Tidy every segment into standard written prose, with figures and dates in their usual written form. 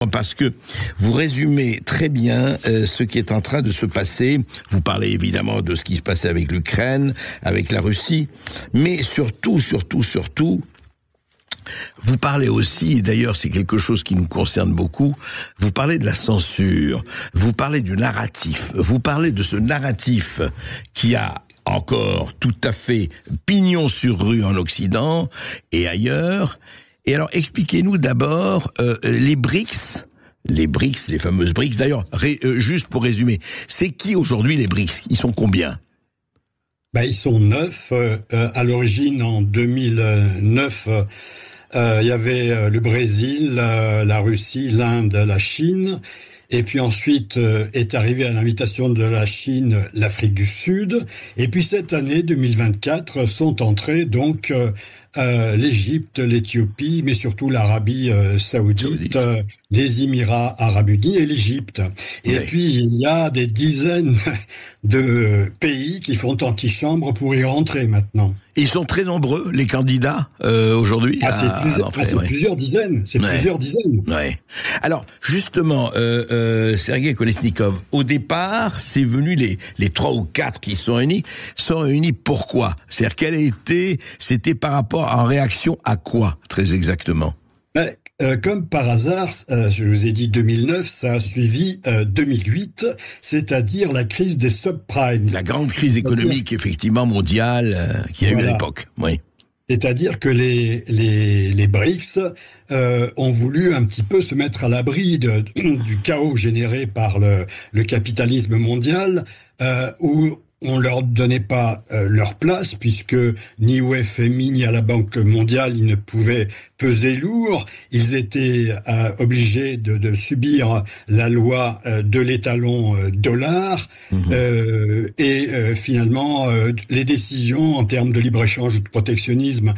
Parce que vous résumez très bien ce qui est en train de se passer. Vous parlez évidemment de ce qui se passait avec l'Ukraine, avec la Russie, mais surtout, vous parlez aussi, et d'ailleurs c'est quelque chose qui nous concerne beaucoup, vous parlez de la censure, vous parlez du narratif, vous parlez de ce narratif qui a encore tout à fait pignon sur rue en Occident et ailleurs. Et alors, expliquez-nous d'abord les BRICS, les fameuses BRICS. D'ailleurs, juste pour résumer, c'est qui aujourd'hui les BRICS? Ils sont combien? Ils sont 9. À l'origine, en 2009, il y avait le Brésil, la Russie, l'Inde, la Chine. Et puis ensuite est arrivé à l'invitation de la Chine, l'Afrique du Sud. Et puis cette année, 2024, sont entrés donc l'Égypte, l'Éthiopie, mais surtout l'Arabie saoudite, les Émirats arabes unis et l'Égypte. Et puis il y a des dizaines de pays qui font antichambre pour y rentrer maintenant. Ils sont très nombreux, les candidats, aujourd'hui. C'est plusieurs dizaines. Plusieurs dizaines. Ouais. Alors, justement, Sergueï Kolesnikov, au départ, c'est venu les 3 ou 4 qui sont réunis pourquoi? C'est-à-dire, c'était par rapport, en réaction à quoi, très exactement? Comme par hasard, je vous ai dit 2009, ça a suivi 2008, c'est-à-dire la crise des subprimes. La grande crise économique, effectivement, mondiale, qu'il y a eu à l'époque. Oui. C'est-à-dire que les BRICS ont voulu un petit peu se mettre à l'abri du chaos généré par le capitalisme mondial, où on leur donnait pas leur place, puisque ni au FMI ni à la Banque mondiale ils ne pouvaient peser lourd. Ils étaient obligés de subir la loi de l'étalon dollar. Finalement les décisions en termes de libre-échange ou de protectionnisme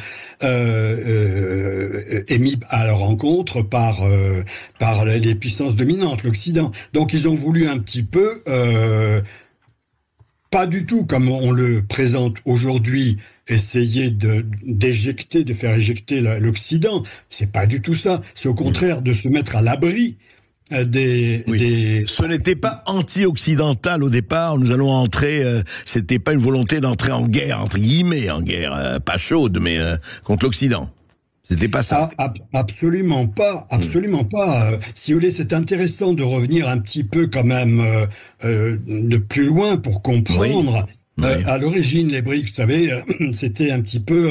émis à leur encontre par les puissances dominantes, l'Occident. Donc ils ont voulu un petit peu pas du tout comme on le présente aujourd'hui, essayer de faire éjecter l'Occident. C'est pas du tout ça. C'est au contraire de se mettre à l'abri Ce n'était pas anti-occidental au départ. Nous allons entrer. C'était pas une volonté d'entrer en guerre, entre guillemets, en guerre pas chaude, mais contre l'Occident. C'était pas ça. Absolument pas, absolument pas. Si vous voulez, c'est intéressant de revenir un petit peu quand même de plus loin pour comprendre. À l'origine, les BRICS, vous savez, c'était un petit peu,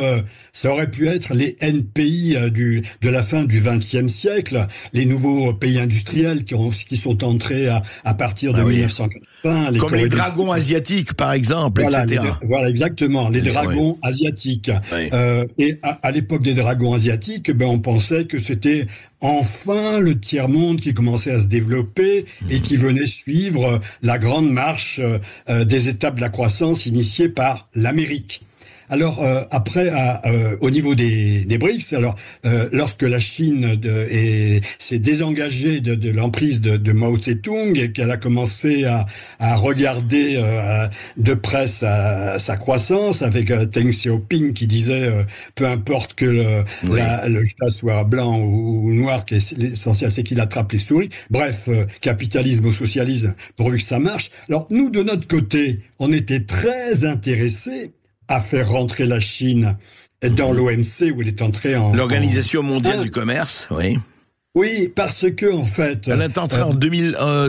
ça aurait pu être les NPI de la fin du XXe siècle, les nouveaux pays industriels qui sont entrés à partir de 1980. Comme les dragons asiatiques, par exemple, etc. Voilà, exactement, les dragons asiatiques. Et à l'époque des dragons asiatiques, on pensait que c'était enfin le tiers-monde qui commençait à se développer et qui venait suivre la grande marche des étapes de la croissance initiée par l'Amérique. Alors après, au niveau des BRICS, lorsque la Chine s'est désengagée de l'emprise de Mao Tse-tung et qu'elle a commencé à regarder de près sa croissance, avec Deng Xiaoping qui disait peu importe que le chat soit blanc ou noir, l'essentiel c'est qu'il attrape les souris. Bref, capitalisme ou socialisme, pourvu que ça marche. Alors nous, de notre côté, on était très intéressés à faire rentrer la Chine dans l'OMC, où elle est entrée en... L'Organisation mondiale du commerce, oui. Oui, parce que, en fait... Elle est entrée en 2001,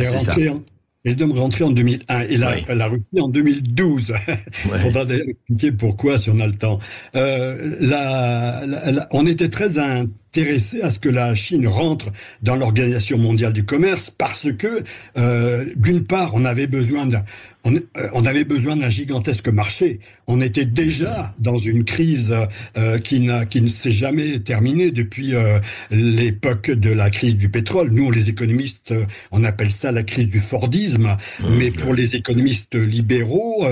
c'est ça. Elle devrait rentrer en 2001, et la Russie en 2012. Il faudra d'ailleurs expliquer pourquoi, si on a le temps. On était très intéressé à ce que la Chine rentre dans l'Organisation mondiale du commerce, parce que, d'une part, on avait besoin d'un gigantesque marché. On était déjà dans une crise qui ne s'est jamais terminée depuis l'époque de la crise du pétrole. Nous, les économistes, on appelle ça la crise du Fordisme. Mais pour les économistes libéraux,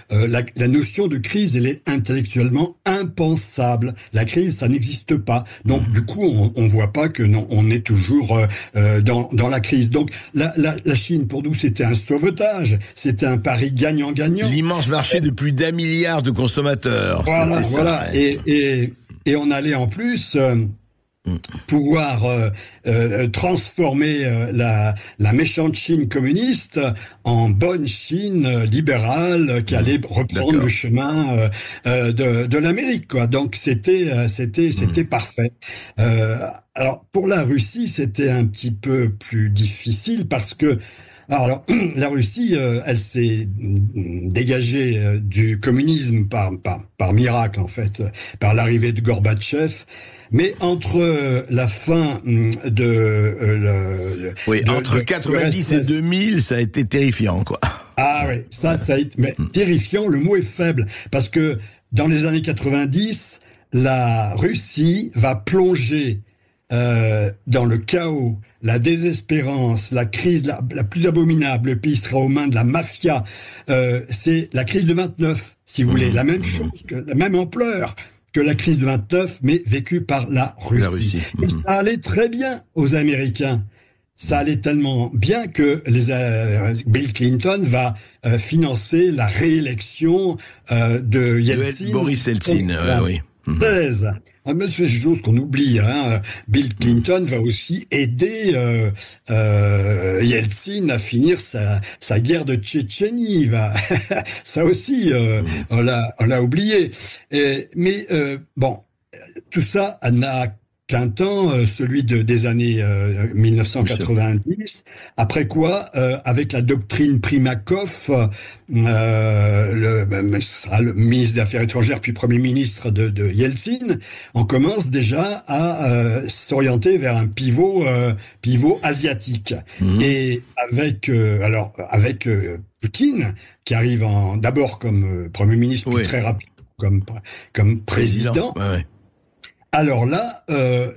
la notion de crise, elle est intellectuellement impensable. La crise, ça n'existe pas. Donc, du coup, on voit pas que on est toujours dans la crise. Donc, la Chine, pour nous, c'était un sauvetage. C'était un pari gagnant-gagnant. L'immense marché de plus d'1 milliard de consommateurs. Voilà. Et on allait en plus pouvoir transformer la méchante Chine communiste en bonne Chine libérale qui allait reprendre le chemin de l'Amérique, quoi. Donc c'était parfait. Alors pour la Russie, c'était un petit peu plus difficile parce que alors, la Russie, elle s'est dégagée du communisme par miracle, en fait, par l'arrivée de Gorbatchev. Mais entre la fin entre 90 et 2000, ça a été terrifiant, quoi. Ah oui, ça a été, mais terrifiant, le mot est faible, parce que dans les années 90, la Russie va plonger dans le chaos, la désespérance, la crise la plus abominable. Le pays sera aux mains de la mafia. C'est la crise de 29, si vous voulez, la même chose, la même ampleur que la crise de 29, mais vécue par la Russie. Et ça allait très bien aux Américains. Ça allait tellement bien que Bill Clinton va financer la réélection de Yeltsin. Boris Yeltsin, oui. 16. Mais c'est une chose qu'on oublie. Bill Clinton va aussi aider Yeltsin à finir sa guerre de Tchétchénie. Ça aussi, on l'a oublié. Mais bon, tout ça n'a qu'un temps, celui des années 1990. Après quoi, avec la doctrine Primakov, ce sera le ministre des Affaires étrangères puis Premier ministre de Yeltsin, on commence déjà à s'orienter vers un pivot asiatique. Et avec Poutine, qui arrive d'abord comme Premier ministre, puis très rapidement comme président. Alors là,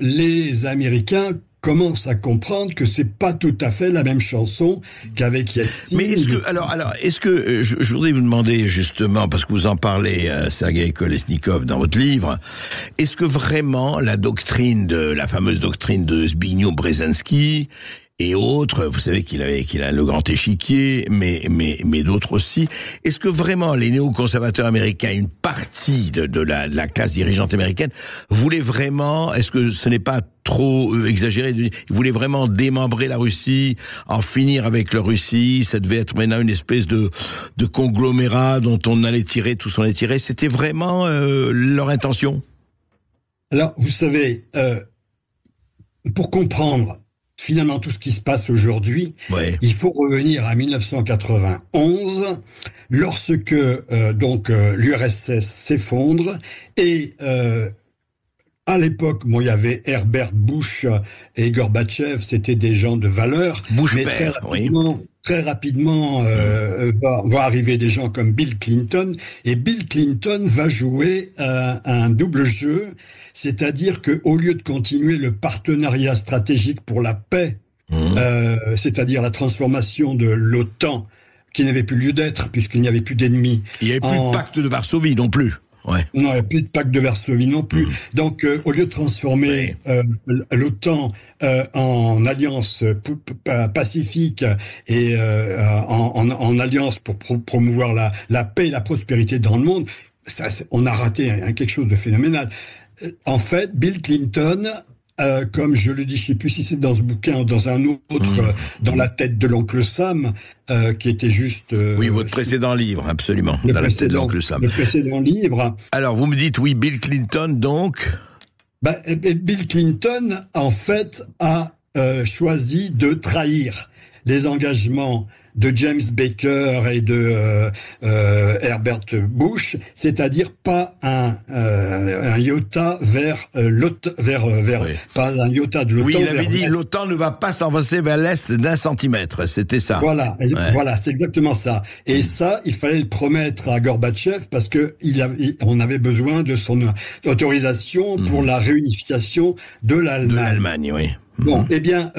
les Américains commencent à comprendre que c'est pas tout à fait la même chanson qu'avec Yeltsin. Mais est-ce que je voudrais vous demander justement, parce que vous en parlez, Sergei Kolesnikov, dans votre livre, est-ce que vraiment la fameuse doctrine de Zbigniew Brzezinski et autres, vous savez qu'il a le grand échiquier, mais d'autres aussi. Est-ce que vraiment les néoconservateurs américains, une partie de la classe dirigeante américaine, voulaient vraiment, est-ce que ce n'est pas trop exagéré, ils voulaient vraiment démembrer la Russie, en finir avec la Russie, ça devait être maintenant une espèce de conglomérat dont on allait tirer, tout on allait tirer, c'était vraiment leur intention? Alors, vous savez, pour comprendre finalement tout ce qui se passe aujourd'hui, il faut revenir à 1991, lorsque l'URSS s'effondre et à l'époque, il y avait Herbert Bush et Gorbatchev, c'était des gens de valeur. Mais très rapidement, vont arriver des gens comme Bill Clinton. Et Bill Clinton va jouer un double jeu, c'est-à-dire qu'au lieu de continuer le partenariat stratégique pour la paix, c'est-à-dire la transformation de l'OTAN, qui n'avait plus lieu d'être, puisqu'il n'y avait plus d'ennemis. Il n'y avait plus de pacte de Varsovie non plus. Non, il n'y a plus de pacte de Varsovie non plus. Donc, au lieu de transformer l'OTAN en alliance pacifique et en alliance pour promouvoir la paix et la prospérité dans le monde, on a raté quelque chose de phénoménal. En fait, Bill Clinton, comme je le dis, je ne sais plus si c'est dans ce bouquin ou dans un autre, dans la tête de l'oncle Sam, qui était juste... oui, votre précédent livre, absolument. Dans la tête de l'oncle Sam. Le précédent livre. Alors, vous me dites, oui, Bill Clinton, donc... Bill Clinton, en fait, a choisi de trahir les engagements de James Baker et de Herbert Bush, c'est-à-dire pas un iota vers l'OTAN, pas un iota de l'OTAN. Oui, il avait dit l'OTAN ne va pas s'avancer vers l'est d'1 centimètre, c'était ça. Voilà, voilà, c'est exactement ça. Et ça, il fallait le promettre à Gorbatchev parce que on avait besoin de son autorisation pour la réunification de l'Allemagne. De l'Allemagne, oui. Bon, eh bien,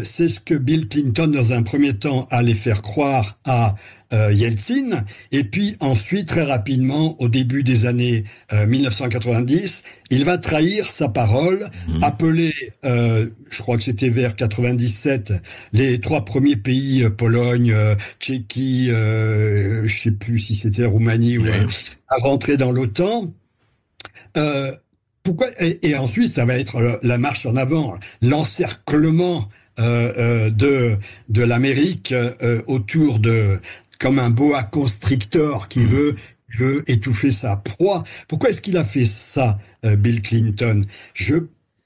c'est ce que Bill Clinton, dans un premier temps, allait faire croire à Yeltsin, et puis ensuite, très rapidement, au début des années 1990, il va trahir sa parole, appeler, je crois que c'était vers 97, les 3 premiers pays, Pologne, Tchéquie, je sais plus si c'était Roumanie, à rentrer dans l'OTAN, pourquoi et ensuite, ça va être la marche en avant, l'encerclement de l'Amérique autour comme un boa constrictor qui veut étouffer sa proie. Pourquoi est-ce qu'il a fait ça, Bill Clinton? Je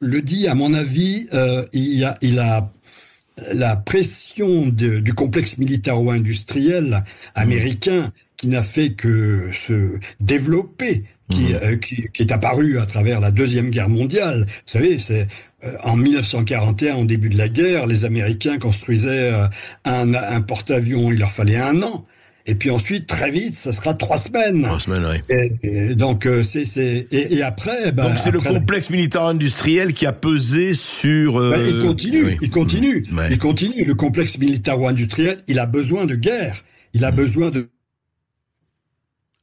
le dis, à mon avis, il a la pression du complexe militaro-industriel américain qui n'a fait que se développer, qui est apparu à travers la Deuxième Guerre mondiale. Vous savez, c'est en 1941, au début de la guerre, les Américains construisaient un porte-avions, il leur fallait 1 an. Et puis ensuite, très vite, ça sera 3 semaines. 3 semaines, oui. Et donc, et après... donc c'est le complexe militaro-industriel qui a pesé sur... il continue. Le complexe militaro-industriel, il a besoin de guerre. Il a besoin de...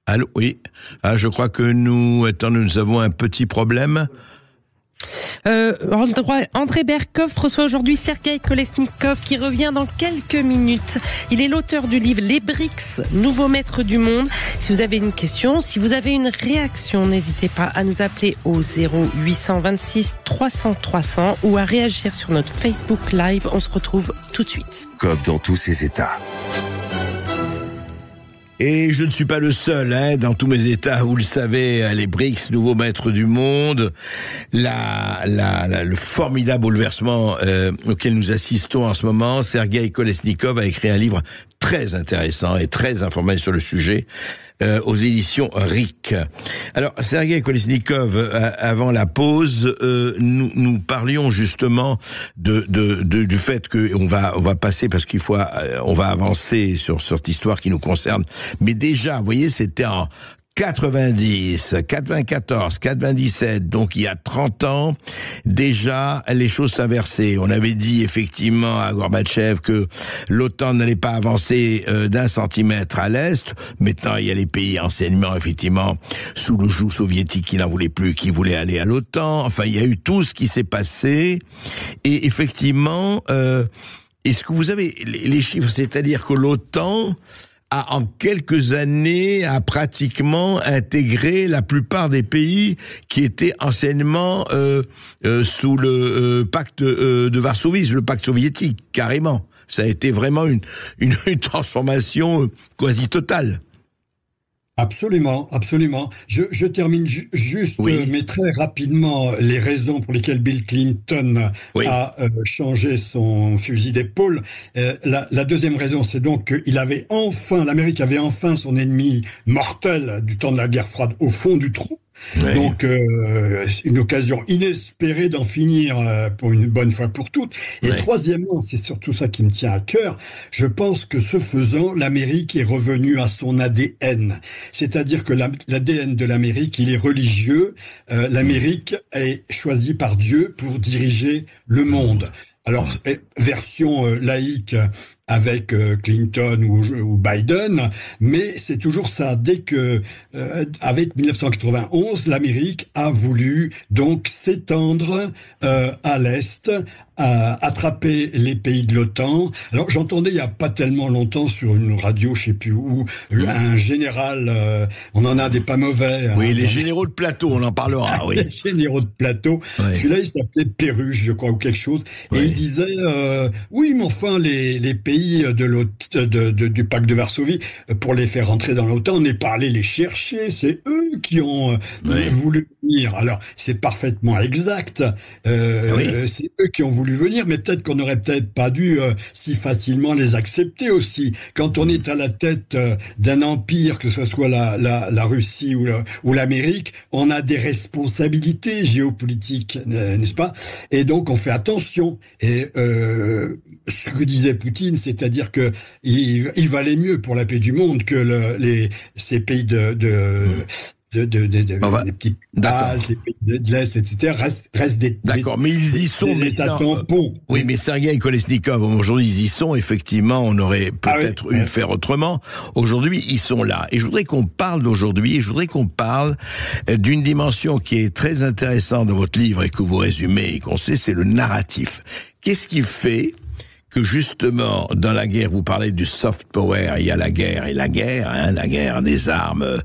Allô, oui. Ah, je crois que nous avons un petit problème. André Berkoff reçoit aujourd'hui Sergueï Kolesnikov qui revient dans quelques minutes. Il est l'auteur du livre Les BRICS, nouveaux maîtres du monde. Si vous avez une question, si vous avez une réaction, n'hésitez pas à nous appeler au 0826 300 300 ou à réagir sur notre Facebook Live. On se retrouve tout de suite. Koff dans tous ses états. Et je ne suis pas le seul, dans tous mes états, vous le savez, les BRICS, nouveaux maîtres du monde, le formidable bouleversement auquel nous assistons en ce moment. Sergueï Kolesnikov a écrit un livre très intéressant et très informé sur le sujet, aux éditions RIC. Alors, Sergueï Kolesnikov, avant la pause, nous parlions justement du fait que on va passer, parce on va avancer sur cette histoire qui nous concerne. Mais déjà, vous voyez, c'était en 90, 94, 97, donc il y a 30 ans, déjà, les choses s'inversaient. On avait dit effectivement à Gorbatchev que l'OTAN n'allait pas avancer d'1 centimètre à l'Est. Maintenant, il y a les pays anciennement, effectivement, sous le joug soviétique qui n'en voulaient plus, qui voulaient aller à l'OTAN. Enfin, il y a eu tout ce qui s'est passé. Et effectivement, est-ce que vous avez les chiffres? C'est-à-dire que l'OTAN en quelques années, a pratiquement intégré la plupart des pays qui étaient anciennement sous le pacte de Varsovie, le pacte soviétique, carrément. Ça a été vraiment une transformation quasi totale. Absolument, absolument. Je termine juste, mais très rapidement, les raisons pour lesquelles Bill Clinton a changé son fusil d'épaule. La deuxième raison, c'est donc l'Amérique avait enfin son ennemi mortel du temps de la guerre froide au fond du trou. Oui. Donc, une occasion inespérée d'en finir pour une bonne fois pour toutes. Et troisièmement, c'est surtout ça qui me tient à cœur, je pense que ce faisant, l'Amérique est revenue à son ADN. C'est-à-dire que l'ADN de l'Amérique, il est religieux. L'Amérique est choisie par Dieu pour diriger le monde. Alors, version laïque avec Clinton ou Biden, mais c'est toujours ça. Dès que, avec 1991, l'Amérique a voulu donc s'étendre à l'Est, attraper les pays de l'OTAN. Alors, j'entendais il n'y a pas tellement longtemps sur une radio, je sais plus où, un général, on en a des pas mauvais. Oui, les généraux de plateau, on en parlera, oui. Les généraux de plateau. Oui. Celui-là, il s'appelait Perruche, je crois, ou quelque chose. Et il disait, oui, mais enfin, les pays du pacte de Varsovie, pour les faire rentrer dans l'OTAN, on n'est pas allé les chercher, c'est eux qui ont voulu venir. Alors, c'est parfaitement exact, c'est eux qui ont voulu venir, mais peut-être qu'on n'aurait peut-être pas dû si facilement les accepter aussi. Quand on est à la tête d'un empire, que ce soit la Russie ou l'Amérique, on a des responsabilités géopolitiques, n'est-ce pas? Et donc, on fait attention. Et ce que disait Poutine, c'est-à-dire que il valait mieux pour la paix du monde que ces pays les petits bases, les pays de l'Est, etc., restent des... D'accord, mais ils y sont maintenant. Oui, mais Sergueï Kolesnikov, aujourd'hui, ils y sont, effectivement, on aurait peut-être eu faire autrement. Aujourd'hui, ils sont là. Et je voudrais qu'on parle d'aujourd'hui, et je voudrais qu'on parle d'une dimension qui est très intéressante dans votre livre et que vous résumez et qu'on sait, c'est le narratif. Qu'est-ce qui fait que justement, dans la guerre, vous parlez du soft power, il y a la guerre et la guerre, hein, la guerre des armes,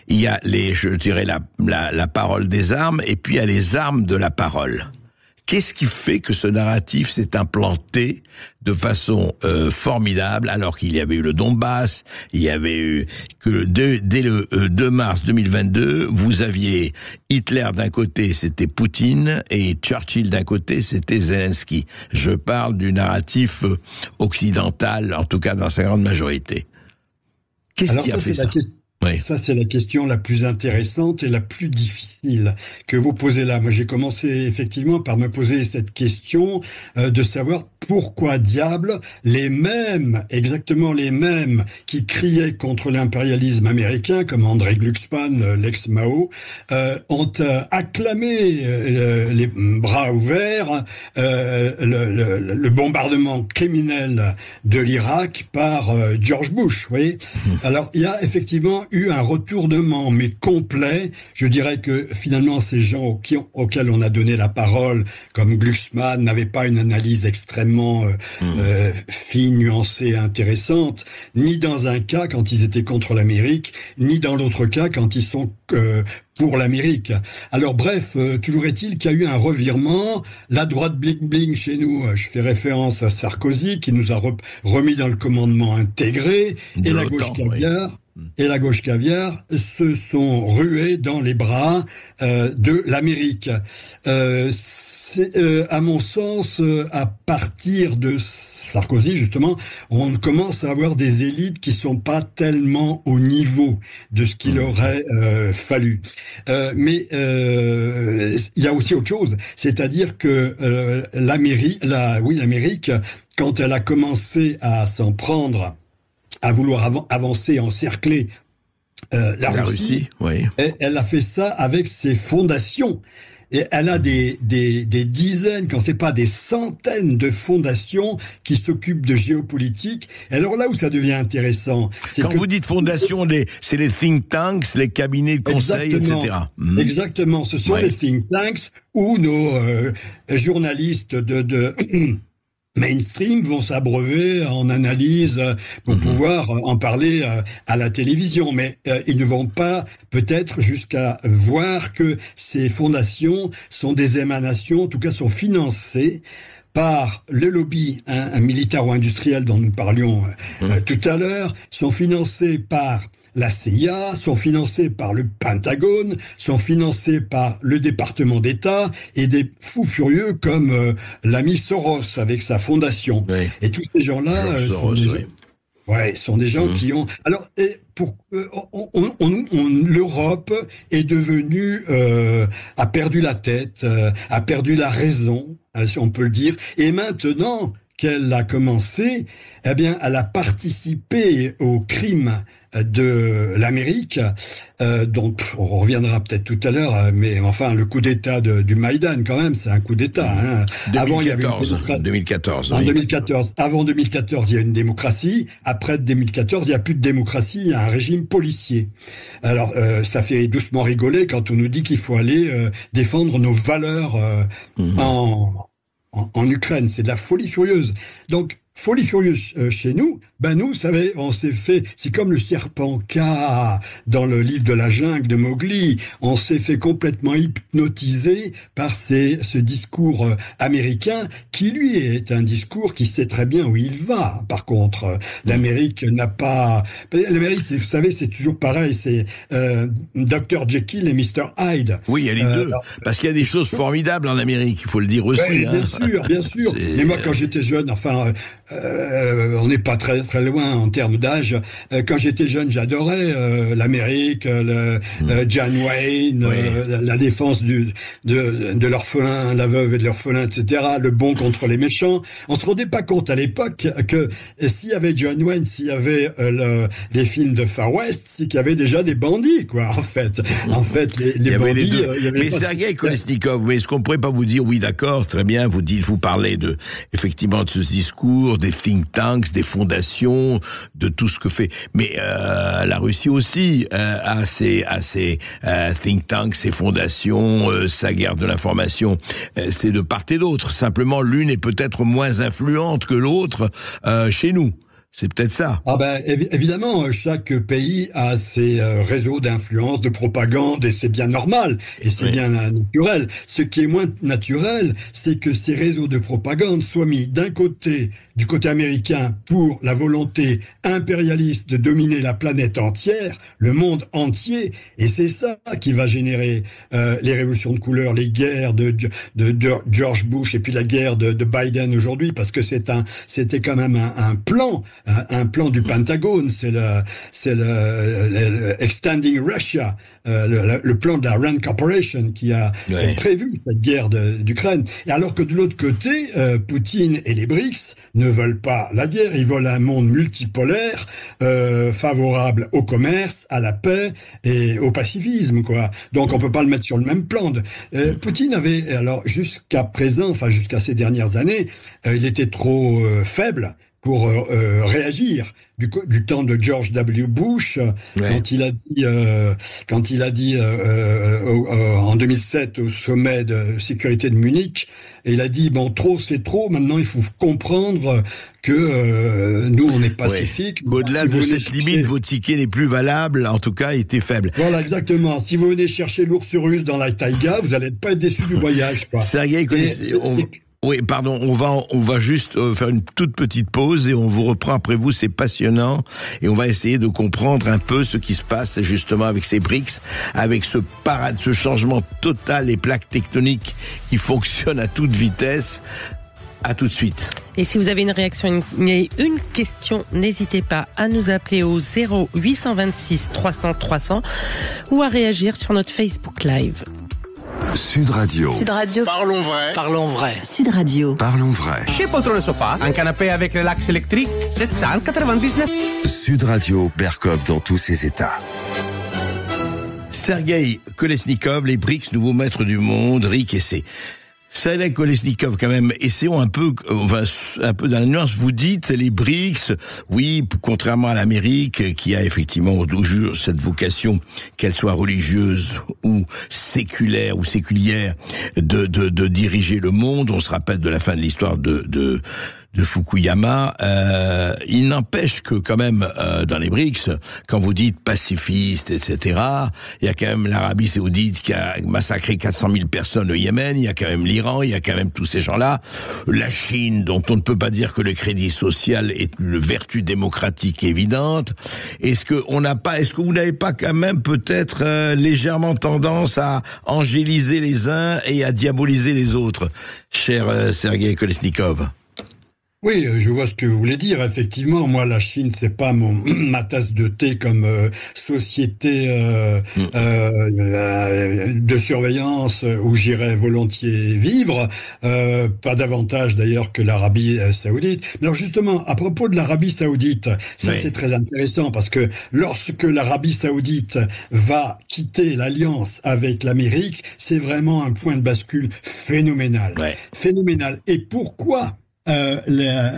il y a je dirais la parole des armes, et puis il y a les armes de la parole. Qu'est-ce qui fait que ce narratif s'est implanté de façon formidable, alors qu'il y avait eu le Donbass, il y avait eu que dès le 2 mars 2022, vous aviez Hitler d'un côté, c'était Poutine, et Churchill d'un côté, c'était Zelensky. Je parle du narratif occidental, en tout cas dans sa grande majorité. Qu'est-ce qui a fait ça ? Oui. Ça, c'est la question la plus intéressante et la plus difficile que vous posez là. Moi, j'ai commencé effectivement par me poser cette question de savoir pourquoi diable exactement les mêmes qui criaient contre l'impérialisme américain, comme André Glucksmann, l'ex-Mao, ont acclamé les bras ouverts le bombardement criminel de l'Irak par George Bush. Vous voyez ? Alors, il y a effectivement eu un retournement, mais complet. Je dirais que finalement, ces gens auxquels on a donné la parole, comme Glucksmann, n'avaient pas une analyse extrêmement fine, nuancée, intéressante, ni dans un cas quand ils étaient contre l'Amérique, ni dans l'autre cas quand ils sont pour l'Amérique. Alors bref, toujours est-il qu'il y a eu un revirement. La droite bling-bling chez nous, je fais référence à Sarkozy, qui nous a remis dans le commandement intégré, et la gauche caviar. Oui. Et la gauche caviar se sont rués dans les bras de l'Amérique. À mon sens, à partir de Sarkozy, justement, on commence à avoir des élites qui sont pas tellement au niveau de ce qu'il aurait fallu. Mais il y a aussi autre chose, c'est-à-dire que l'Amérique, quand elle a commencé à s'en prendre, à vouloir avancer, encercler la Russie, oui. Elle a fait ça avec ses fondations. Et elle a des dizaines, quand c'est pas des centaines de fondations qui s'occupent de géopolitique. Et alors là où ça devient intéressant, c'est quand vous dites fondations, c'est les think tanks, les cabinets de conseil, etc. Exactement, ce sont les think tanks où nos journalistes de mainstream vont s'abreuver en analyse pour pouvoir en parler à la télévision, mais ils ne vont pas peut-être jusqu'à voir que ces fondations sont des émanations, en tout cas sont financées par le lobby militaire ou industriel dont nous parlions tout à l'heure, sont financées par la CIA, sont financés par le Pentagone, sont financés par le département d'État et des fous furieux comme l'ami Soros avec sa fondation. Oui. Et tous ces gens-là sont des gens qui ont... Alors, l'Europe est devenue... a perdu la tête, a perdu la raison, si on peut le dire, et maintenant qu'elle a commencé, eh bien, elle a participé au crime de l'Amérique, dont on reviendra peut-être tout à l'heure, mais enfin, le coup d'État du Maïdan, quand même, c'est un coup d'État. Hein. 2014. En 2014. Avant 2014, il y a une démocratie. Après 2014, il n'y a plus de démocratie, il y a un régime policier. Alors, ça fait doucement rigoler quand on nous dit qu'il faut aller défendre nos valeurs en Ukraine. C'est de la folie furieuse. Donc, folie furieuse chez nous, nous, vous savez, on s'est fait, c'est comme le serpent K dans le livre de la jungle de Mowgli, on s'est fait complètement hypnotiser par ce discours américain qui, lui, est un discours qui sait très bien où il va. Par contre, l'Amérique n'a pas... L'Amérique, vous savez, c'est toujours pareil, c'est Dr. Jekyll et Mr. Hyde. Oui, il y a les deux, parce qu'il y a des choses formidables en Amérique, il faut le dire aussi. Oui, bien sûr. Mais moi, quand j'étais jeune, enfin... on n'est pas très loin en termes d'âge. Quand j'étais jeune, j'adorais l'Amérique, John Wayne, la défense de l'orphelin, la veuve et de l'orphelin, etc. Le bon contre les méchants. On se rendait pas compte à l'époque que s'il y avait John Wayne, s'il y avait les films de Far West, c'est qu'il y avait déjà des bandits, quoi. En fait, les bandits. Mais Sergueï Kolesnikov, mais est-ce qu'on pourrait pas vous dire, oui, d'accord, très bien, vous parlez effectivement de ce discours autour des think tanks, des fondations, de tout ce que fait. Mais la Russie aussi a ses think tanks, ses fondations, sa guerre de l'information. C'est de part et d'autre. Simplement, l'une est peut-être moins influente que l'autre chez nous. C'est peut-être ça. Ah ben évidemment, chaque pays a ses réseaux d'influence, de propagande, et c'est bien normal, et c'est bien naturel. Ce qui est moins naturel, c'est que ces réseaux de propagande soient mis d'un côté, du côté américain, pour la volonté impérialiste de dominer la planète entière, le monde entier, et c'est ça qui va générer les révolutions de couleur, les guerres de George Bush, et puis la guerre de Biden aujourd'hui, parce que c'était quand même un plan du Pentagone, c'est le Extending Russia, le plan de la Rand Corporation qui a prévu cette guerre d'Ukraine. Et alors que de l'autre côté, Poutine et les BRICS ne veulent pas la guerre, ils veulent un monde multipolaire, favorable au commerce, à la paix et au pacifisme, quoi. Donc on peut pas le mettre sur le même plan. Poutine avait, alors jusqu'à présent, enfin jusqu'à ces dernières années, il était trop faible pour réagir du temps de George W. Bush, quand il a dit en 2007 au sommet de sécurité de Munich, et il a dit bon, trop c'est trop, maintenant il faut comprendre que nous on est pacifique. Au-delà de cette limite, votre ticket n'est plus valable, en tout cas il était faible. Voilà, exactement. Si vous venez chercher l'ours russe dans la taïga, vous n'allez pas être déçu du voyage, quoi. Sergueï, oui, pardon, on va juste faire une toute petite pause et on vous reprend après vous, c'est passionnant et on va essayer de comprendre un peu ce qui se passe justement avec ces BRICS, avec ce changement total des plaques tectoniques qui fonctionnent à toute vitesse. À tout de suite. Et si vous avez une réaction, une question, n'hésitez pas à nous appeler au 0826 300 300 ou à réagir sur notre Facebook Live. Sud Radio. Sud Radio. Parlons vrai. Parlons vrai. Sud Radio. Parlons vrai. Chez Poltrone Sofa, un canapé avec relax électrique, 799. Sud Radio, Berkov dans tous ses états. Sergueï Kolesnikov, les BRICS, nouveaux maîtres du monde, Rick et c'est... Sergueï Kolesnikov, quand même, essayons un peu dans la nuance. Vous dites, les BRICS, oui, contrairement à l'Amérique, qui a effectivement toujours cette vocation, qu'elle soit religieuse ou séculaire ou séculière, de diriger le monde. On se rappelle de la fin de l'histoire de Fukuyama. Il n'empêche que quand même dans les BRICS, quand vous dites pacifiste, etc., il y a quand même l'Arabie Saoudite qui a massacré 400 000 personnes au Yémen, il y a quand même l'Iran, il y a quand même tous ces gens-là, la Chine, dont on ne peut pas dire que le crédit social est une vertu démocratique évidente. Est-ce que vous n'avez pas quand même peut-être légèrement tendance à angéliser les uns et à diaboliser les autres, cher Sergueï Kolesnikov? Oui, je vois ce que vous voulez dire. Effectivement, moi, la Chine, c'est pas ma tasse de thé comme société de surveillance où j'irais volontiers vivre. Pas davantage d'ailleurs que l'Arabie Saoudite. Mais alors justement, à propos de l'Arabie Saoudite, ça c'est très intéressant parce que lorsque l'Arabie Saoudite va quitter l'alliance avec l'Amérique, c'est vraiment un point de bascule phénoménal. Phénoménal. Et pourquoi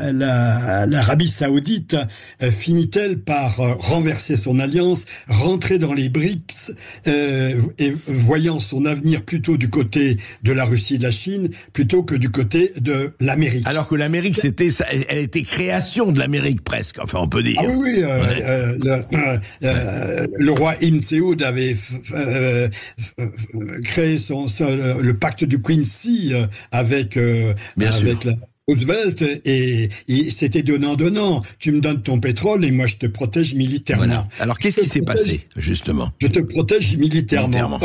l'Arabie Saoudite finit-elle par renverser son alliance, rentrer dans les BRICS et voyant son avenir plutôt du côté de la Russie et de la Chine plutôt que du côté de l'Amérique. Alors que l'Amérique, elle était création de l'Amérique presque, enfin on peut dire. Ah oui, le roi Ibn Saoud avait créé le pacte du Quincy avec Roosevelt, et c'était donnant-donnant. Tu me donnes ton pétrole et moi je te protège militairement. Voilà. Alors qu'est-ce qui s'est passé, justement? Je te protège militairement.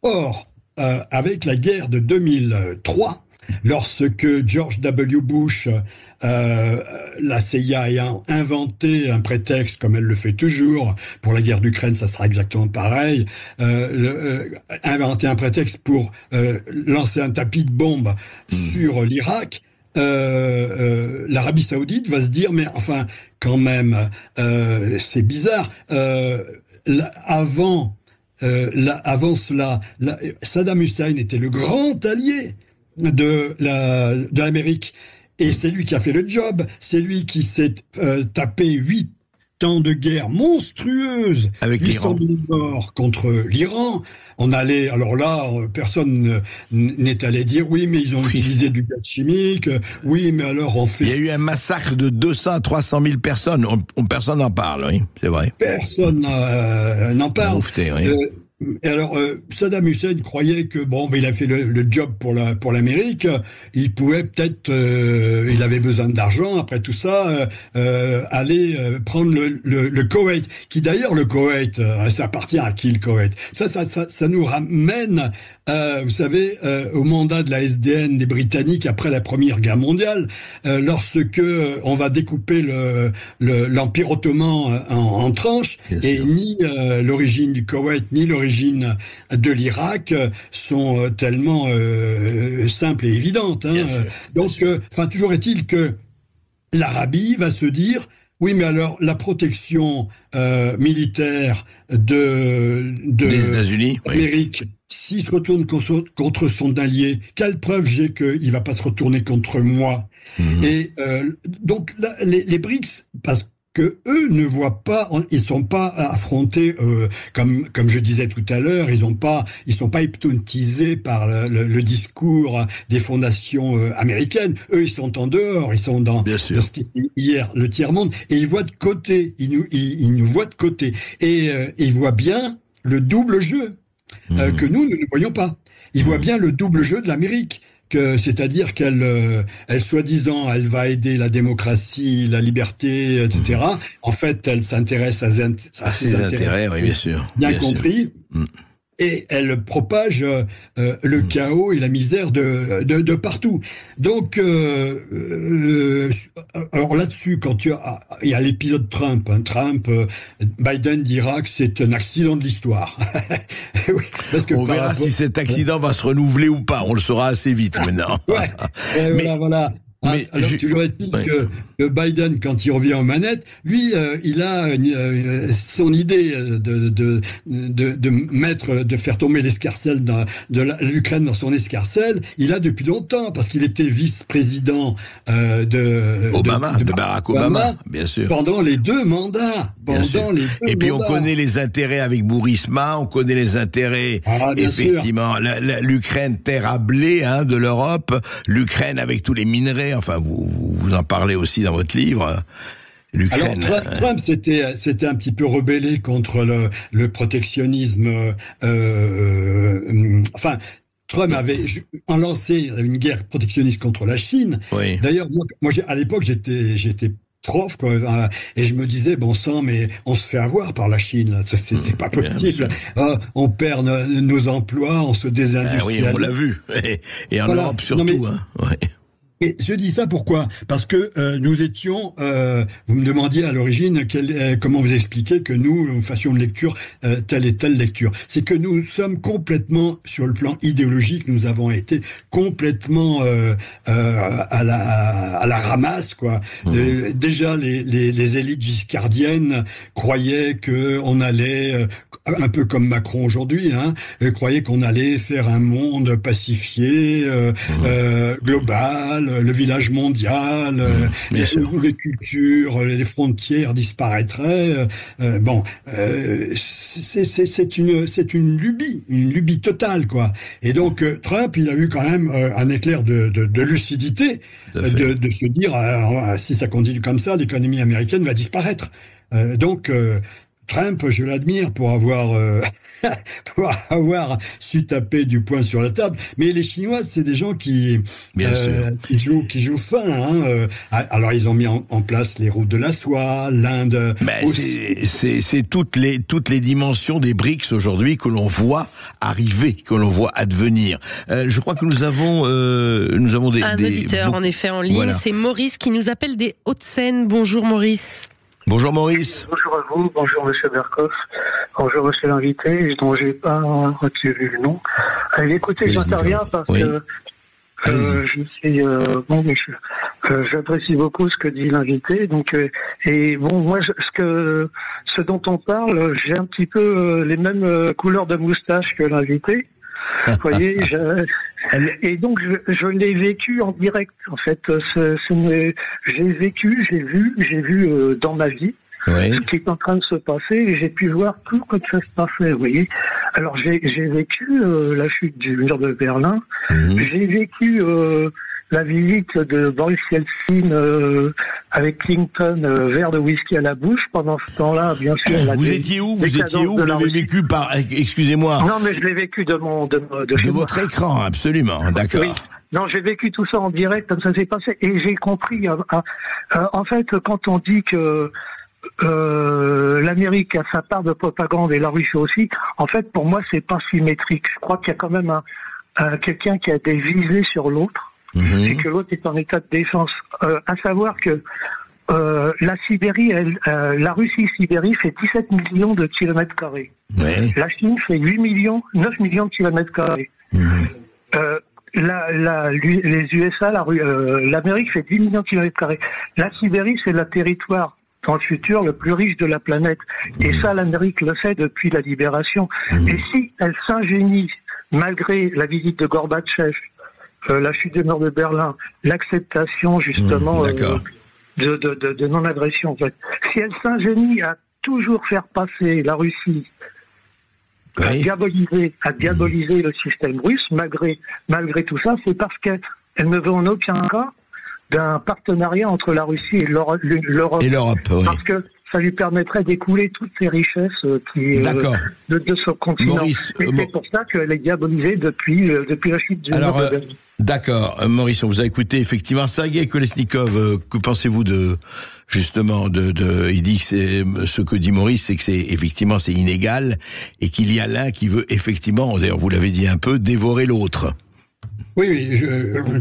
Or, avec la guerre de 2003, lorsque George W. Bush, la CIA ayant inventé un prétexte, comme elle le fait toujours, pour la guerre d'Ukraine, ça sera exactement pareil, inventé un prétexte pour lancer un tapis de bombes sur l'Irak, l'Arabie Saoudite va se dire, mais enfin, quand même, c'est bizarre. Avant cela, Saddam Hussein était le grand allié de l'Amérique. Et c'est lui qui a fait le job. C'est lui qui s'est tapé 8 ans de guerre monstrueuse. Avec 800 000 morts contre l'Iran. On allait, alors là, personne n'est allé dire oui, mais ils ont utilisé du gaz chimique. Oui, mais alors on fait. Il y a eu un massacre de 200 à 300 000 personnes. Personne n'en parle, oui, c'est vrai. Personne n'en parle. Oufté, oui. Et alors, Saddam Hussein croyait que il a fait le job pour l'Amérique. Il pouvait peut-être, il avait besoin d'argent. Après tout ça, aller prendre le Koweït, qui d'ailleurs le Koweït, ça appartient à qui le Koweït? Ça nous ramène, vous savez, au mandat de la SDN des Britanniques après la Première Guerre mondiale, lorsque on va découper l'Empire ottoman en tranches, et ni l'origine du Koweït ni l'origine de l'Irak sont tellement simples et évidentes. Hein. Donc, toujours est-il que l'Arabie va se dire oui, mais alors la protection militaire des États-Unis, d'Amérique, s'il se retourne contre son allié, quelle preuve j'ai qu'il va pas se retourner contre moi? Et donc là, les BRICS, parce que eux ne voient pas, ils sont pas affrontés comme je disais tout à l'heure, ils sont pas hypnotisés par le discours des fondations américaines. Eux, ils sont en dehors, ils sont dans ce qui est hier le tiers-monde, et ils voient de côté, ils nous voient de côté, et ils voient bien le double jeu que nous ne voyons pas. Ils voient bien le double jeu de l'Amérique. C'est-à-dire qu'elle, soi-disant, elle va aider la démocratie, la liberté, etc. En fait, elle s'intéresse à ses intérêts, oui, bien sûr. Bien compris. Et elle propage le chaos et la misère de partout. Donc, alors là-dessus, quand il y a l'épisode Trump, Biden dira que c'est un accident de l'histoire. Oui, parce que on verra si cet accident va se renouveler ou pas. On le saura assez vite maintenant. Voilà. Alors, toujours est-il que Biden, quand il revient aux manettes, lui, il a son idée de faire tomber l'escarcelle de l'Ukraine dans son escarcelle. Il a depuis longtemps, parce qu'il était vice-président de Barack Obama, bien sûr. Pendant les 2 mandats. Et puis on connaît les intérêts avec Burisma, on connaît les intérêts, effectivement, l'Ukraine terre à blé de l'Europe, l'Ukraine avec tous les minerais. Enfin, vous en parlez aussi dans votre livre. Alors, Trump s'était un petit peu rebellé contre le protectionnisme. Trump avait lancé une guerre protectionniste contre la Chine. Oui. D'ailleurs, moi, à l'époque, j'étais prof, quoi, et je me disais, bon sang, mais on se fait avoir par la Chine, là. C'est pas possible. On perd nos emplois, on se désindustrialise. Oui, on l'a vu. Et en Europe surtout. Et je dis ça pourquoi? Parce que nous étions, vous me demandiez à l'origine comment vous expliquez que nous fassions une lecture, telle et telle lecture. C'est que nous sommes complètement, sur le plan idéologique, nous avons été complètement à la ramasse, quoi. Déjà, les élites giscardiennes croyaient que on allait, un peu comme Macron aujourd'hui, croyaient qu'on allait faire un monde pacifié, global, le village mondial, les cultures, les frontières disparaîtraient. C'est une lubie totale, quoi. Et donc Trump, il a eu quand même un éclair de lucidité, de se dire si ça continue comme ça, l'économie américaine va disparaître. Donc Trump, je l'admire pour avoir su taper du poing sur la table. Mais les Chinois, c'est des gens qui jouent fin. Alors, ils ont mis en place les routes de la soie, l'Inde aussi. C'est toutes les dimensions des BRICS aujourd'hui que l'on voit arriver, que l'on voit advenir. Je crois que nous avons un auditeur, en effet, en ligne. Voilà. C'est Maurice qui nous appelle des Hauts-de-Seine. Bonjour, Maurice. Bonjour Maurice. Bonjour à vous, bonjour Monsieur Berkoff. Bonjour Monsieur l'invité, dont j'ai pas retenu le nom. Écoutez, j'interviens parce que je suis j'apprécie beaucoup ce que dit l'invité. Donc moi ce dont on parle, j'ai un petit peu les mêmes couleurs de moustache que l'invité. Vous voyez, et donc je l'ai vécu en direct. En fait, j'ai vécu, j'ai vu dans ma vie ce qui est en train de se passer, et j'ai pu voir tout comme ça se passait. Vous voyez. Alors j'ai vécu la chute du mur de Berlin. J'ai vécu la visite de Boris Yeltsin avec Clinton, verre de whisky à la bouche. Pendant ce temps-là, bien sûr. Vous étiez où? Vous l'avez vécu par... Excusez-moi. Non, mais je l'ai vécu de votre écran, absolument. D'accord. Oui. Non, j'ai vécu tout ça en direct, comme ça s'est passé. Et j'ai compris, en fait, quand on dit que l'Amérique a sa part de propagande et la Russie aussi, en fait, pour moi, c'est pas symétrique. Je crois qu'il y a quand même quelqu'un qui a des visées sur l'autre. Et que l'autre est en état de défense. À savoir que la Sibérie, la Russie-Sibérie fait 17 millions de kilomètres carrés. La Chine fait 9 millions de kilomètres carrés. Les USA, l'Amérique fait 10 millions de kilomètres carrés. La Sibérie, c'est le territoire dans le futur le plus riche de la planète. Et ça, l'Amérique le sait depuis la libération. Et si elle s'ingénie, malgré la visite de Gorbatchev, la chute du mur de Berlin, l'acceptation justement de non-agression. En fait. Si elle s'ingénie à toujours faire passer la Russie à diaboliser le système russe, malgré tout ça, c'est parce qu'elle ne veut en aucun cas d'un partenariat entre la Russie et l'Europe. Parce que ça lui permettrait d'écouler toutes ces richesses de ce continent. Maurice, et c'est pour ça qu'elle est diabolisée depuis la chute du mur de Berlin. D'accord, Maurice, on vous a écouté effectivement. Sergueï Kolesnikov, que pensez-vous il dit que ce que dit Maurice, c'est que c'est inégal et qu'il y a l'un qui veut effectivement, d'ailleurs vous l'avez dit un peu, dévorer l'autre. Oui,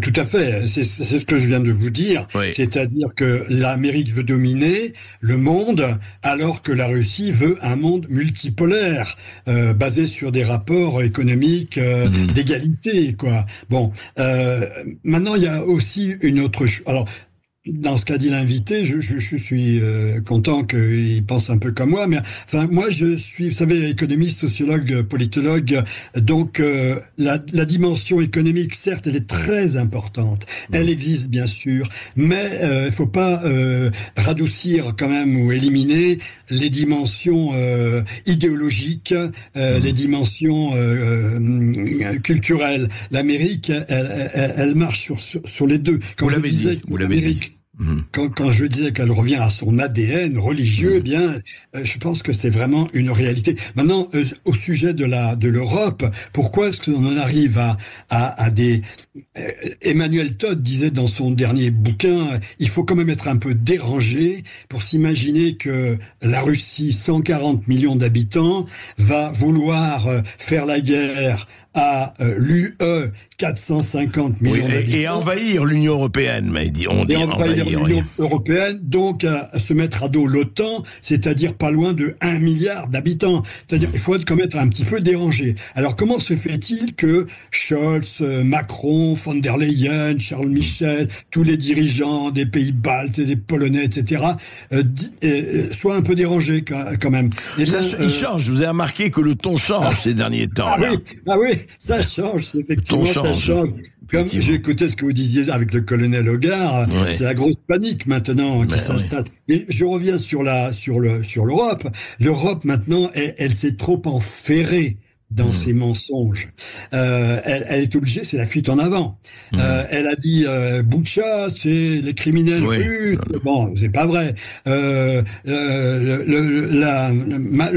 tout à fait. C'est ce que je viens de vous dire. C'est-à-dire que l'Amérique veut dominer le monde, alors que la Russie veut un monde multipolaire, basé sur des rapports économiques d'égalité, quoi. Bon, maintenant il y a aussi une autre chose. Alors, dans ce qu'a dit l'invité, je suis content qu'il pense un peu comme moi, mais enfin moi je suis, vous savez, économiste, sociologue, politologue, donc la dimension économique, certes, elle est très importante, elle existe bien sûr, mais il faut pas radoucir quand même ou éliminer les dimensions idéologiques, les dimensions culturelles. L'Amérique, elle marche sur les deux. Vous l'avez dit. Quand je disais qu'elle revient à son ADN religieux, eh bien, je pense que c'est vraiment une réalité. Maintenant, au sujet de l'Europe, pourquoi est-ce qu'on en arrive à des... Emmanuel Todd disait dans son dernier bouquin, il faut quand même être un peu dérangé pour s'imaginer que la Russie, 140 millions d'habitants, va vouloir faire la guerre à l'UE, 450 millions d'habitants. Et envahir l'Union européenne, mais on dit envahir l'Union européenne, donc à se mettre à dos l'OTAN, c'est-à-dire pas loin de 1 milliard d'habitants. C'est-à-dire il faut quand même être un petit peu dérangé. Alors comment se fait-il que Scholz, Macron, von der Leyen, Charles Michel, tous les dirigeants des pays baltes, des Polonais, etc., soient un peu dérangés quand même? Il change. Vous avez remarqué que le ton change ces derniers temps. Ah oui, ça change, effectivement, ça change. Comme j'ai écouté ce que vous disiez avec le colonel Hogar, c'est la grosse panique maintenant qui s'installe. Et je reviens sur l'Europe. L'Europe maintenant, elle s'est trop enferrée dans ses mensonges. Elle est obligée, c'est la fuite en avant. Elle a dit Boutcha, c'est les criminels russes. Bon, c'est pas vrai. Le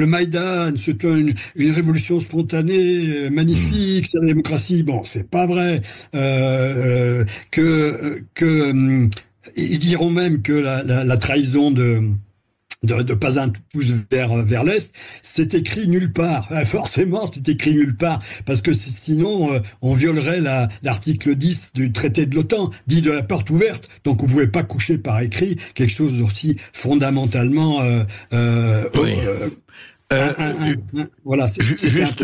Maïdan, c'est une révolution spontanée, magnifique, c'est la démocratie. Bon, c'est pas vrai. Ils diront même que la trahison de pas un pouce vers l'Est, c'est écrit nulle part. Forcément, c'est écrit nulle part, parce que sinon, on violerait l'article 10 du traité de l'OTAN, dit de la porte ouverte. Donc, vous pouvez pas coucher par écrit quelque chose aussi fondamentalement... voilà,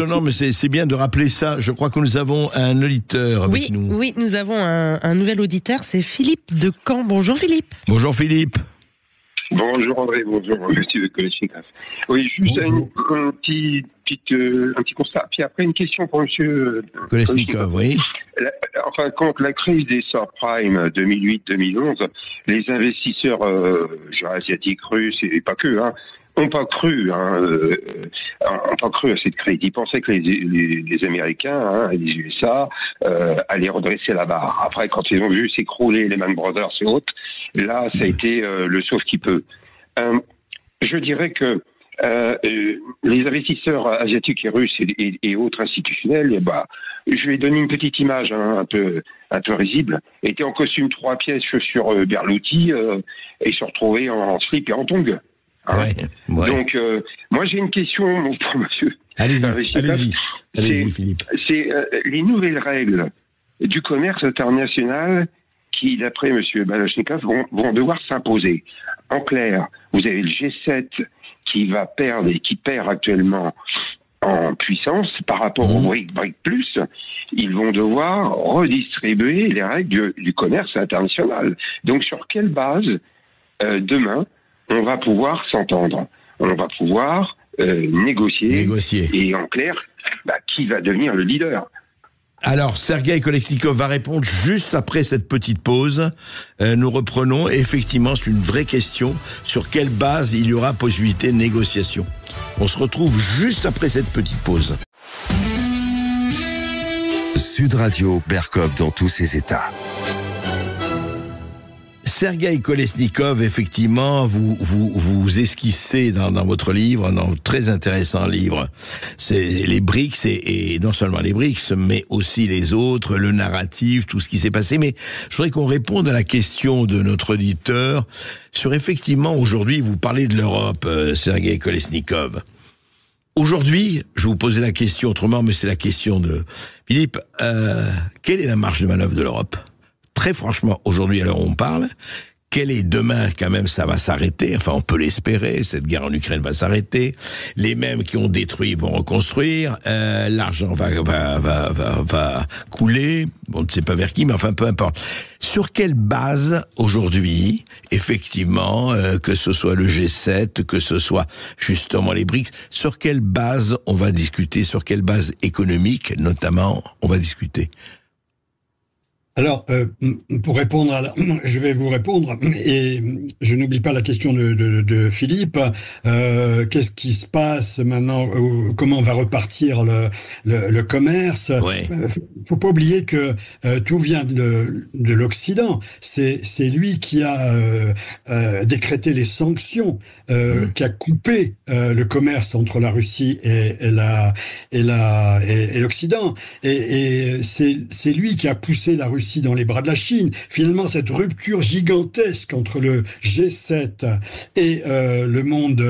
non, mais c'est bien de rappeler ça. Je crois que nous avons un auditeur avec nous. Oui, nous avons un nouvel auditeur, c'est Philippe de Caen. Bonjour Philippe. Bonjour Philippe. Bonjour André, bonjour monsieur Kolesnikov. Oui, juste un petit constat. Puis après, une question pour monsieur Kolesnikov, oui. Enfin, contre la crise des subprimes 2008-2011, les investisseurs asiatiques, russes et pas que, n'ont pas cru à cette crise. Ils pensaient que les Américains, les USA, allaient redresser la barre. Après, quand ils ont vu s'écrouler Lehman Brothers et autres, là, ça a été le sauve qui peut. Je dirais que les investisseurs asiatiques et russes et autres institutionnels, je vais donner une petite image un peu risible, étaient en costume 3 pièces, chaussures Berluti, et se retrouvaient en slip et en tongs. Ouais. Donc, moi j'ai une question pour monsieur. Allez-y, Philippe. C'est les nouvelles règles du commerce international qui, d'après monsieur Balachnikov, vont devoir s'imposer. En clair, vous avez le G7 qui va perdre et qui perd actuellement en puissance par rapport au BRIC plus. Ils vont devoir redistribuer les règles du commerce international. Donc, sur quelle base, demain, on va pouvoir s'entendre, on va pouvoir négocier. Et en clair, qui va devenir le leader? Alors, Sergueï Kolesnikov va répondre juste après cette petite pause. Nous reprenons. Et effectivement, c'est une vraie question. Sur quelle base il y aura possibilité de négociation? On se retrouve juste après cette petite pause. Sud Radio, Berkov dans tous ses états. Sergueï Kolesnikov, effectivement, vous esquissez dans votre livre, dans un très intéressant livre, c'est les BRICS et non seulement les BRICS, mais aussi les autres, le narratif, tout ce qui s'est passé. Mais je voudrais qu'on réponde à la question de notre auditeur sur effectivement, aujourd'hui, vous parlez de l'Europe, Sergueï Kolesnikov. Aujourd'hui, je vais vous poser la question autrement, mais c'est la question de Philippe. Quelle est la marge de manœuvre de l'Europe ? Très franchement, aujourd'hui, à l'heure où on parle, quel est demain, quand même, ça va s'arrêter. Enfin, on peut l'espérer, cette guerre en Ukraine va s'arrêter. Les mêmes qui ont détruit vont reconstruire. L'argent va couler. Bon, on ne sait pas vers qui, mais enfin, peu importe. Sur quelle base, aujourd'hui, effectivement, que ce soit le G7, que ce soit justement les BRICS, sur quelle base on va discuter, sur quelle base économique, notamment, on va discuter? Alors, pour répondre je vais vous répondre, et je n'oublie pas la question de Philippe. Qu'est-ce qui se passe maintenant? Comment va repartir le commerce? Ouais. Faut pas oublier que tout vient de l'Occident. C'est lui qui a décrété les sanctions, qui a coupé le commerce entre la Russie et l'Occident. Et c'est lui qui a poussé la Russie dans les bras de la Chine. Finalement, cette rupture gigantesque entre le G7 et le monde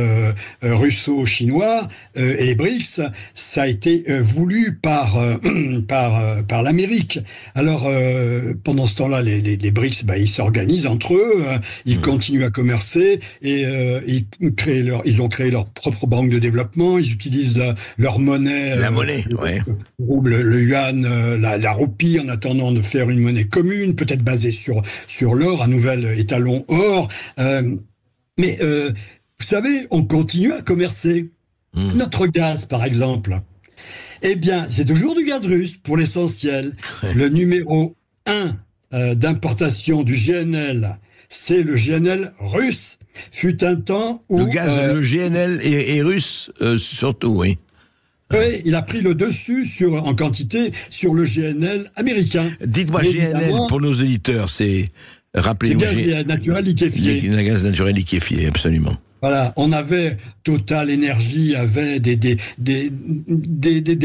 russo-chinois et les BRICS, ça a été voulu par l'Amérique. Alors, pendant ce temps-là, les BRICS, ils s'organisent entre eux, ils continuent à commercer et ils ont créé leur propre banque de développement, ils utilisent leur monnaie. La monnaie, ouais. Le yuan, la roupie, en attendant de faire une monnaie commune, peut-être basée sur l'or, un nouvel étalon or. Mais vous savez, on continue à commercer. Notre gaz, par exemple. Eh bien, c'est toujours du gaz russe, pour l'essentiel. Ouais. Le numéro 1 d'importation du GNL, c'est le GNL russe. Fut un temps où... Le GNL est russe, surtout, oui. Oui, il a pris le dessus en quantité sur le GNL américain. Dites-moi, GNL, pour nos auditeurs, c'est... Rappelez-vous... C'est gaz naturel liquéfié. Le gaz naturel liquéfié, absolument. Voilà, on avait Total Energy avait des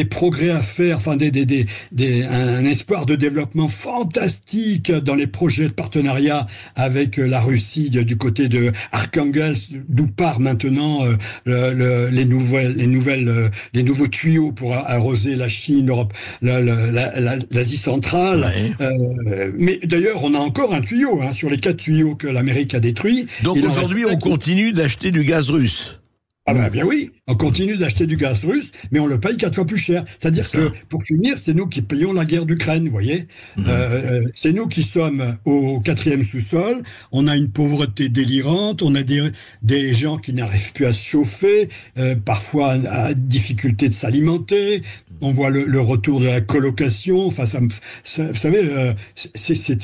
progrès à faire, enfin un espoir de développement fantastique dans les projets de partenariat avec la Russie du côté de Arkhangelsk, d'où part maintenant les nouveaux tuyaux pour arroser la Chine, l'Europe, l'Asie centrale. Ouais. Mais d'ailleurs, on a encore un tuyau sur les 4 tuyaux que l'Amérique a détruits. Donc aujourd'hui, on continue d'acheter du gaz russe. Ah bien oui. On continue d'acheter du gaz russe, mais on le paye 4 fois plus cher. C'est-à-dire que, pour finir, c'est nous qui payons la guerre d'Ukraine, vous voyez. C'est nous qui sommes au 4e sous-sol. On a une pauvreté délirante. On a des gens qui n'arrivent plus à se chauffer, parfois à difficulté de s'alimenter. On voit le retour de la colocation. Enfin, vous savez,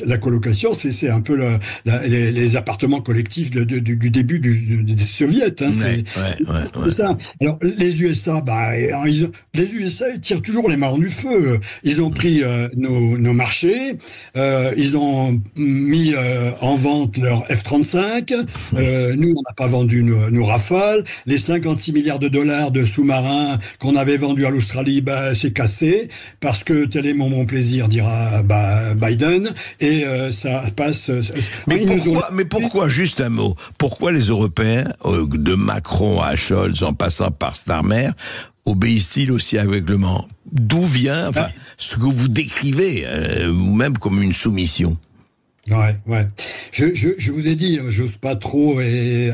la colocation, c'est un peu les appartements collectifs du début des soviets. Hein, c'est ça. Alors, les USA, les USA ils tirent toujours les marrons du feu. Ils ont pris nos marchés, ils ont mis en vente leur F-35. Nous, on n'a pas vendu nos Rafales. Les 56 milliards de dollars de sous-marins qu'on avait vendus à l'Australie, c'est cassé parce que tel est mon plaisir, dira Biden. Et ça passe. Mais pourquoi, juste un mot, pourquoi les Européens, de Macron à Scholz, en passant par Starmer, obéissent-ils aussi aveuglement? D'où vient ce que vous décrivez vous-même comme une soumission? Ouais. Je vous ai dit, j'ose pas trop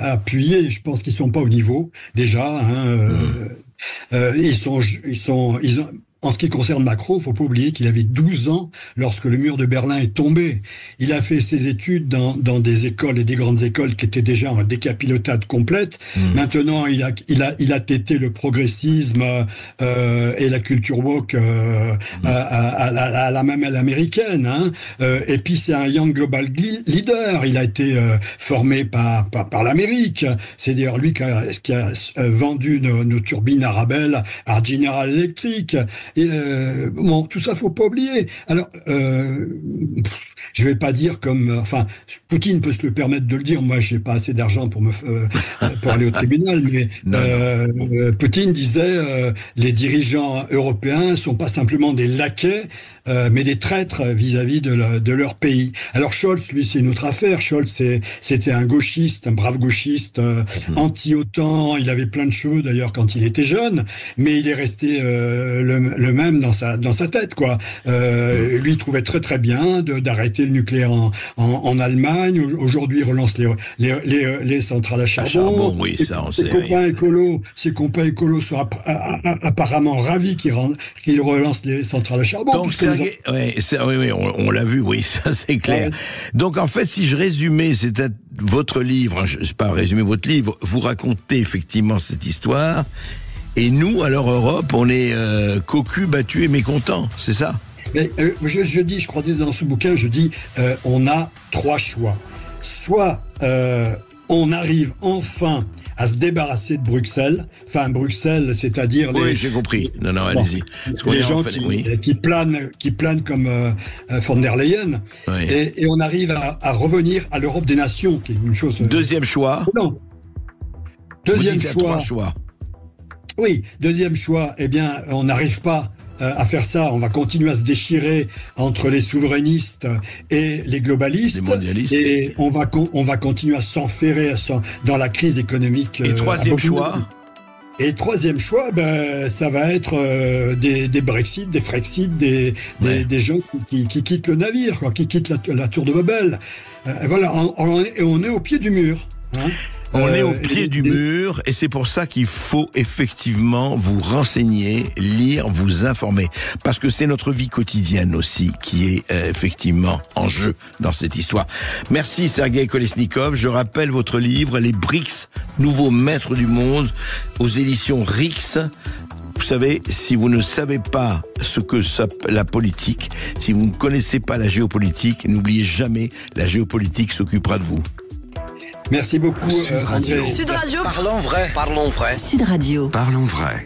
appuyer. Je pense qu'ils sont pas au niveau déjà. Ils ont. En ce qui concerne Macron, il ne faut pas oublier qu'il avait 12 ans lorsque le mur de Berlin est tombé. Il a fait ses études dans des écoles et des grandes écoles qui étaient déjà en décapotade complète. Maintenant, il a tété le progressisme et la culture woke à la mamelle américaine. Et puis, c'est un young global leader. Il a été formé par l'Amérique. C'est d'ailleurs lui qui a vendu nos turbines Arabelle à General Electric. Et tout ça, faut pas oublier. Alors, je vais pas dire Poutine peut se le permettre de le dire. Moi, j'ai pas assez d'argent pour aller au tribunal, mais Poutine disait les dirigeants européens sont pas simplement des laquais, mais des traîtres vis-à-vis de leur pays. Alors Scholz, lui, c'est une autre affaire. Scholz, c'était un gauchiste, un brave gauchiste, anti-OTAN. Il avait plein de cheveux d'ailleurs quand il était jeune, mais il est resté le même dans sa tête, quoi. Lui, il trouvait très très bien d'arrêter le nucléaire en Allemagne. Aujourd'hui, il relance les centrales à charbon. Oui, ça, on sait. Ses copains écolos sont apparemment ravis qu'il relance les centrales à charbon. Donc, oui, on l'a vu, oui, ça c'est clair. Ouais. Donc, en fait, si je résumais, c'était votre livre, je ne sais pas résumer votre livre, vous racontez effectivement cette histoire, et nous, alors Europe, on est cocus, battus et mécontents, c'est ça? Mais, je crois dans ce bouquin, on a 3 choix. Soit on arrive enfin à se débarrasser de Bruxelles. Enfin, Bruxelles, c'est-à-dire... Oui, j'ai compris. Non, allez-y. Les gens qui planent comme von der Leyen. Oui. Et on arrive à revenir à l'Europe des nations, qui est une chose... Deuxième choix. Non. Deuxième choix. Oui, deuxième choix, on n'arrive pas à faire ça. On va continuer à se déchirer entre les souverainistes et les globalistes. Les mondialistes. Et on va continuer à s'enferrer dans la crise économique. Et troisième choix? Et troisième choix, ça va être des Brexit, des Frexit, des gens qui quittent le navire, qui quittent la tour de Babel. Voilà, on est au pied du mur. On est au pied du mur, et c'est pour ça qu'il faut effectivement vous renseigner, lire, vous informer. Parce que c'est notre vie quotidienne aussi qui est effectivement en jeu dans cette histoire. Merci Sergueï Kolesnikov. Je rappelle votre livre, Les BRICS, nouveaux maîtres du monde, aux éditions RIX. Vous savez, si vous ne savez pas ce que la politique, si vous ne connaissez pas la géopolitique, n'oubliez jamais, la géopolitique s'occupera de vous. Merci beaucoup, Sud Radio. André. Sud Radio. Parlons vrai. Parlons vrai. Sud Radio. Parlons vrai.